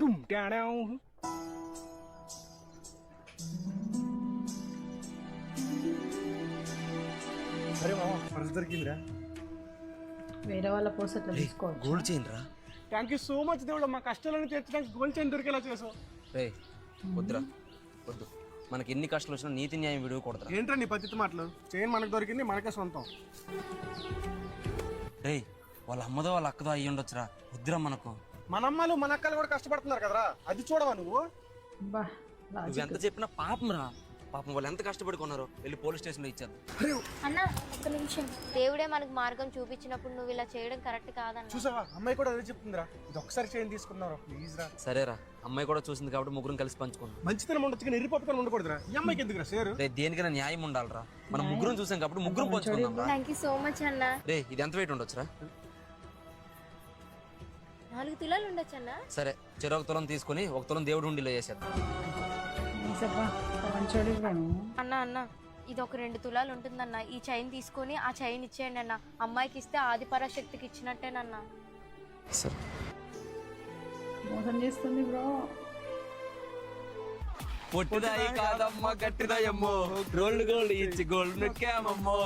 డుమ్ టాడాం. అరే మామ పర్స్ దొరికిందిరా. వేరే వాళ్ళ పోసట్లు తీసుకోవచ్చు. గోల్డ్ చైన్ రా. థ్యాంక్ యూ సో మచ్ దేవుడు, మా కష్టాలను తీర్చడానికి గోల్డ్ చైన్ దొరికేలా చేసావు. రే వద్దురా వద్దు, మనకి ఎన్ని కష్టాలు వచ్చినా నీతి న్యాయం విడవకూడదురా. ఏంట్రా నీ పద్ధతి మాటలు? చైన్ మనకు దొరికింది, మనకే సొంతం. రే వాళ్ళ అమ్మదో వాళ్ళ అక్కదో అయ్యి ఉండొచ్చురా, వద్దురా మనకు. మన అమ్మలు మన అక్కలు కూడా కష్టపడుతున్నారు కదరా, అది చూడవా నువ్వు? బా నువ్వు ఎంత చెప్పినా పాపం రా, పాపం వాళ్ళు ఎంత కష్టపడి కొన్నారో, వెళ్ళి పోలీస్ స్టేషన్లో ఇచ్చేద్దాం. అన్న ఒక్క నిమిషం, దేవుడే మనకు మార్గం చూపించినప్పుడు నువ్వు ఇలా చేయడం కరెక్ట్ కాదన్న. చూసావా అమ్మాయి కూడా అదే చెప్తుందిరా, ఇది ఒకసారి చైన్ తీసుకున్నారా ప్లీజ్ రా. సరేరా, అమ్మాయి కూడా చూసింది కాబట్టి ముగ్గురం కలిసి పంచుకున్నాం. మంచితనం ఉండొచ్చు కానీ ఎర్రిపప్పుతనం ఉండకూడదురా. ఈ అమ్మాయికి ఎందుకురా షేరు? రే దేనికైనా న్యాయం ఉండాలిరా, మనం ముగ్గురం చూసాం కాబట్టి ముగ్గురం పంచుకుందాం రా. థ్యాంక్ యూ సో మచ్ అన్న. రే ఇది ఎంత వెయిట్ ఉండొచ్చురా? 4 తులాలు ఉండొచ్చు అన్న. సరే చెరొక తులం తీసుకుని 1 తులం దేవుడు ఉండిలో చేసేద్దాం. అన్న అన్న ఇది ఒక 2 తులాలు ఉంటుందన్న, ఈ చైన్ తీసుకొని ఆ చైన్ ఇచ్చేయండి అన్న. అమ్మాయికి ఇస్తే ఆది పరాశక్తికి ఇచ్చినట్టేనన్న. సరే మోసం చేస్తుంది బ్రో. పొట్టిదాయి కాదమ్మా గట్టిదాయమ్మో, గోల్డ్ గోల్డ్ ఇచ్చి గోల్డ్ నొక్కామమ్మో.